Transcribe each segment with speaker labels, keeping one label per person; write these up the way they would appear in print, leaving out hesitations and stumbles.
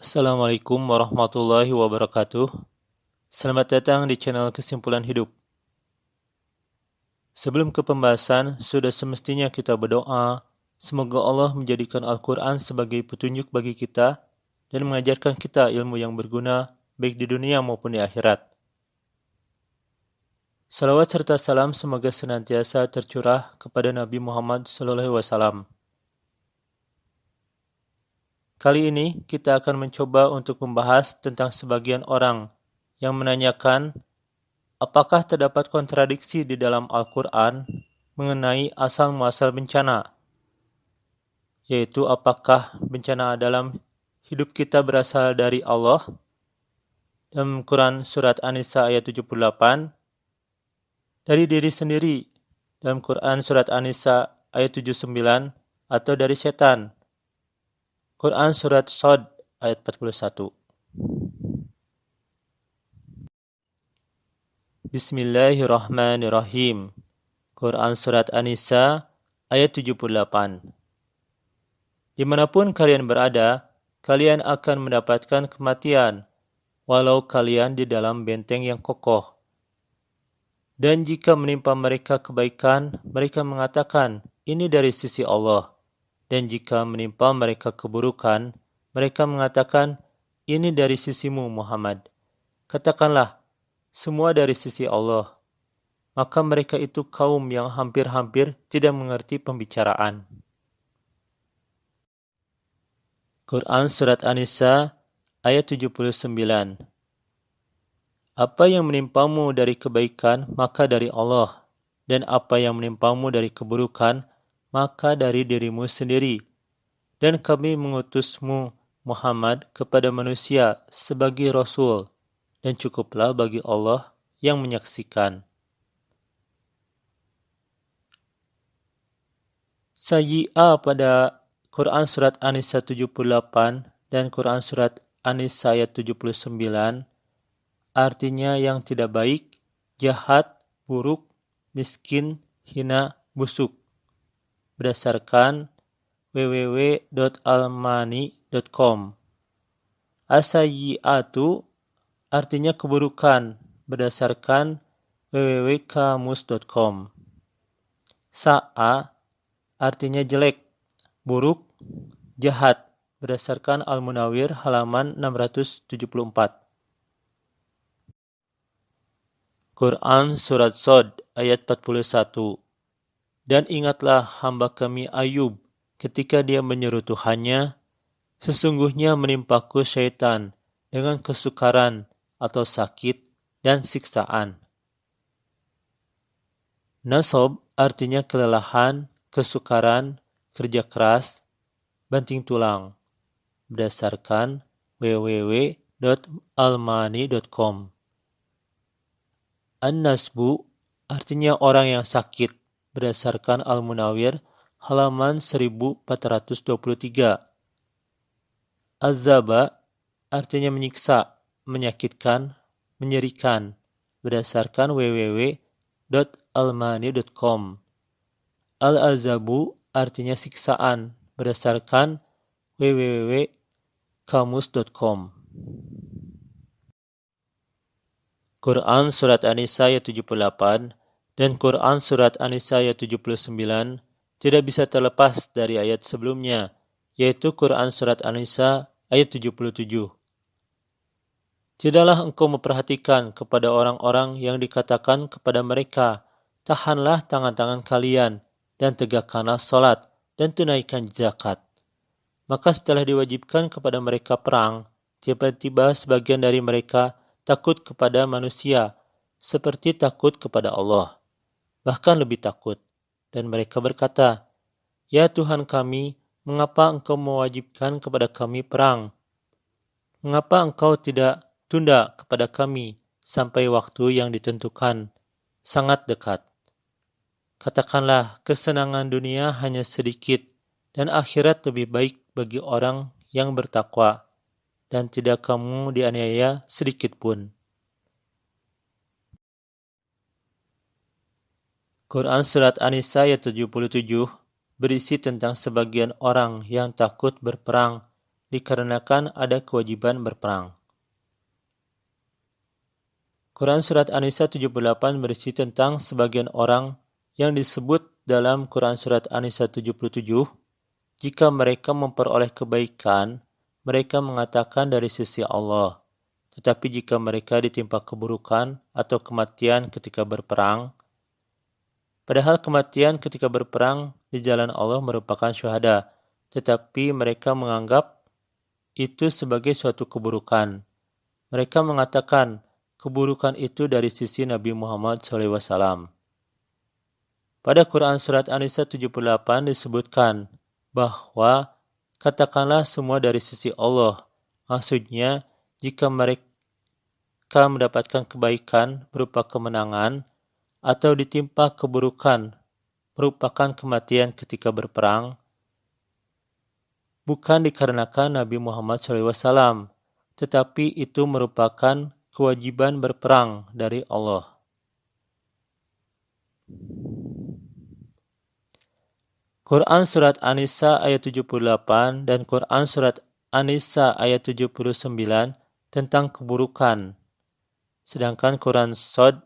Speaker 1: Assalamualaikum warahmatullahi wabarakatuh. Selamat datang di channel Kesimpulan Hidup. Sebelum ke pembahasan, sudah semestinya kita berdoa, semoga Allah menjadikan Al-Quran sebagai petunjuk bagi kita dan mengajarkan kita ilmu yang berguna, baik di dunia maupun di akhirat. Salawat serta salam semoga senantiasa tercurah kepada Nabi Muhammad SAW. Kali ini kita akan mencoba untuk membahas tentang sebagian orang yang menanyakan apakah terdapat kontradiksi di dalam Al-Quran mengenai asal-muasal bencana, yaitu apakah bencana dalam hidup kita berasal dari Allah dalam Quran Surat An-Nisa ayat 78, dari diri sendiri dalam Quran Surat An-Nisa ayat 79, atau dari setan Quran Surat Shad ayat 41. Bismillahirrahmanirrahim. Quran Surat An-Nisa ayat 78. Dimanapun kalian berada, kalian akan mendapatkan kematian, walau kalian di dalam benteng yang kokoh. Dan jika menimpa mereka kebaikan, mereka mengatakan, ini dari sisi Allah. Dan jika menimpa mereka keburukan, mereka mengatakan, ini dari sisimu Muhammad. Katakanlah, semua dari sisi Allah. Maka mereka itu kaum yang hampir-hampir tidak mengerti pembicaraan. Quran Surat An-Nisa ayat 79. Apa yang menimpamu dari kebaikan, maka dari Allah. Dan apa yang menimpamu dari keburukan, maka dari dirimu sendiri. Dan kami mengutusmu Muhammad kepada manusia sebagai Rasul. Dan cukuplah bagi Allah yang menyaksikan. Sayyi'ah pada Quran Surat An-Nisa 78 dan Quran Surat An-Nisa ayat 79 artinya yang tidak baik, jahat, buruk, miskin, hina, busuk. Berdasarkan www.almani.com. As-sayyi'atu artinya keburukan berdasarkan www.kamus.com. Sa'a artinya jelek, buruk, jahat berdasarkan Al-Munawwir halaman 674. Quran Surat Shad ayat 41. Dan ingatlah hamba kami Ayub ketika dia menyeru Tuhannya, sesungguhnya menimpaku syaitan dengan kesukaran atau sakit dan siksaan. Nasab artinya kelelahan, kesukaran, kerja keras, banting tulang. Berdasarkan www.almani.com. An-Nasbu artinya orang yang sakit. Berdasarkan Al-Munawwir halaman 1423. Az-Zaba artinya menyiksa, menyakitkan, menyerikan. Berdasarkan www.almani.com. Al-Azabu artinya siksaan. Berdasarkan www.kamus.com. Quran Surat An-Nisa ayat 78 dan Quran Surat An-Nisa ayat 79 tidak bisa terlepas dari ayat sebelumnya, yaitu Quran Surat An-Nisa ayat 77. Tidaklah engkau memperhatikan kepada orang-orang yang dikatakan kepada mereka, tahanlah tangan-tangan kalian dan tegakkanlah salat dan tunaikan zakat. Maka setelah diwajibkan kepada mereka perang, tiba-tiba sebagian dari mereka takut kepada manusia, seperti takut kepada Allah. Bahkan lebih takut. Dan mereka berkata, ya Tuhan kami, mengapa engkau mewajibkan kepada kami perang? Mengapa engkau tidak tunda kepada kami sampai waktu yang ditentukan, sangat dekat? Katakanlah, kesenangan dunia hanya sedikit, dan akhirat lebih baik bagi orang yang bertakwa, dan tidak kamu dianiaya sedikit pun. Quran Surat An-Nisa ayat 77 berisi tentang sebagian orang yang takut berperang dikarenakan ada kewajiban berperang. Quran Surat An-Nisa 78 berisi tentang sebagian orang yang disebut dalam Quran Surat An-Nisa 77, jika mereka memperoleh kebaikan, mereka mengatakan dari sisi Allah. Tetapi jika mereka ditimpa keburukan atau kematian ketika berperang, padahal kematian ketika berperang di jalan Allah merupakan syuhada, tetapi mereka menganggap itu sebagai suatu keburukan. Mereka mengatakan keburukan itu dari sisi Nabi Muhammad SAW. Pada Quran Surat An-Nisa 78 disebutkan bahwa katakanlah semua dari sisi Allah. Maksudnya, jika mereka mendapatkan kebaikan berupa kemenangan atau ditimpa keburukan merupakan kematian ketika berperang, bukan dikarenakan Nabi Muhammad SAW, tetapi itu merupakan kewajiban berperang dari Allah. Quran Surat An-Nisa ayat 78 dan Quran Surat An-Nisa ayat 79 tentang keburukan. Sedangkan Quran Sod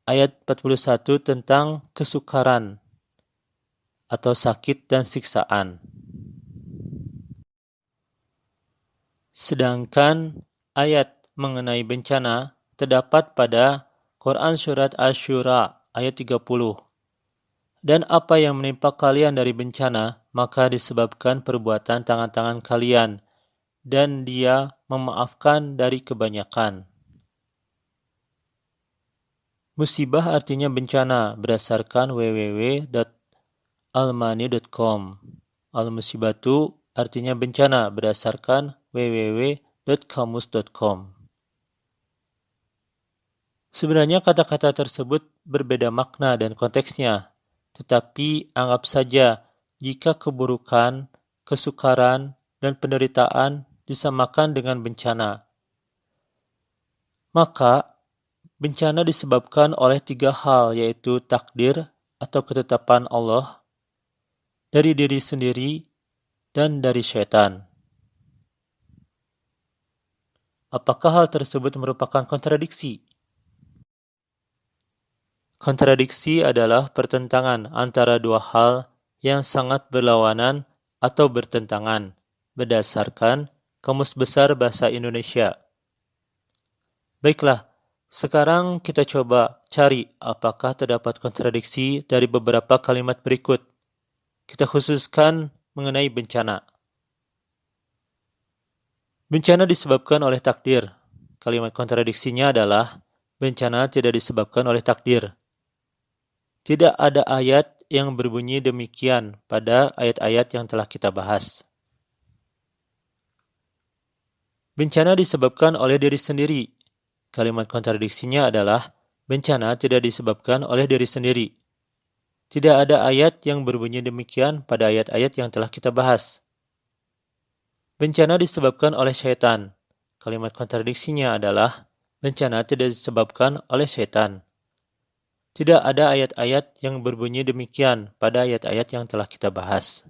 Speaker 1: ayat 41 tentang kesukaran atau sakit dan siksaan. Sedangkan ayat mengenai bencana terdapat pada Quran Surat Asy-Syura ayat 30. Dan apa yang menimpa kalian dari bencana, maka disebabkan perbuatan tangan-tangan kalian, dan Dia memaafkan dari kebanyakan. Musibah artinya bencana berdasarkan www.almani.com. Al-musibatu artinya bencana berdasarkan www.kamus.com. Sebenarnya kata-kata tersebut berbeda makna dan konteksnya, tetapi anggap saja jika keburukan, kesukaran, dan penderitaan disamakan dengan bencana. Maka, bencana disebabkan oleh 3 hal, yaitu takdir atau ketetapan Allah, dari diri sendiri, dan dari syaitan. Apakah hal tersebut merupakan kontradiksi? Kontradiksi adalah pertentangan antara 2 hal yang sangat berlawanan atau bertentangan, berdasarkan Kamus Besar Bahasa Indonesia. Baiklah, sekarang kita coba cari apakah terdapat kontradiksi dari beberapa kalimat berikut. Kita khususkan mengenai bencana. Bencana disebabkan oleh takdir. Kalimat kontradiksinya adalah bencana tidak disebabkan oleh takdir. Tidak ada ayat yang berbunyi demikian pada ayat-ayat yang telah kita bahas. Bencana disebabkan oleh diri sendiri. Kalimat kontradiksinya adalah bencana tidak disebabkan oleh diri sendiri. Tidak ada ayat yang berbunyi demikian pada ayat-ayat yang telah kita bahas. Bencana disebabkan oleh syaitan. Kalimat kontradiksinya adalah bencana tidak disebabkan oleh syaitan. Tidak ada ayat-ayat yang berbunyi demikian pada ayat-ayat yang telah kita bahas.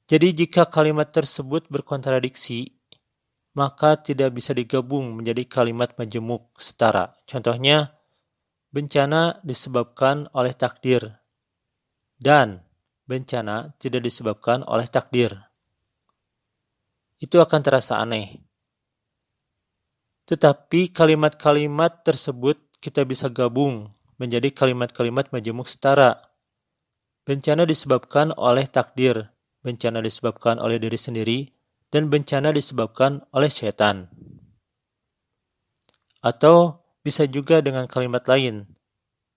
Speaker 1: Jadi jika kalimat tersebut berkontradiksi, maka tidak bisa digabung menjadi kalimat majemuk setara. Contohnya, bencana disebabkan oleh takdir, dan bencana tidak disebabkan oleh takdir. Itu akan terasa aneh. Tetapi kalimat-kalimat tersebut kita bisa gabung menjadi kalimat-kalimat majemuk setara. Bencana disebabkan oleh takdir, bencana disebabkan oleh diri sendiri, dan bencana disebabkan oleh syaitan. Atau bisa juga dengan kalimat lain,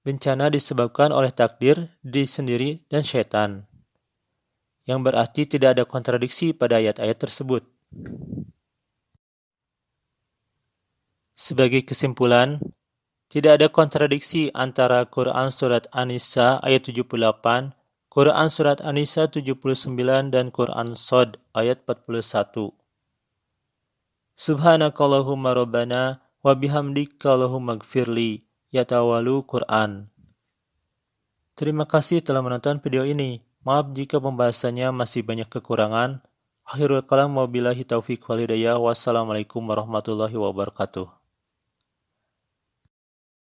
Speaker 1: bencana disebabkan oleh takdir, diri sendiri, dan syaitan. Yang berarti tidak ada kontradiksi pada ayat-ayat tersebut. Sebagai kesimpulan, tidak ada kontradiksi antara Quran Surat An-Nisa ayat 78, Quran Surat An-Nisa 79, dan Quran Sod ayat 41. Subhanakallahumma rabbana wa bihamdika Allahumma gfirli yatawalu Quran. Terima kasih telah menonton video ini. Maaf jika pembahasannya masih banyak kekurangan. Akhirul kalam wabillahi taufiq walhidayah. Wassalamualaikum warahmatullahi wabarakatuh.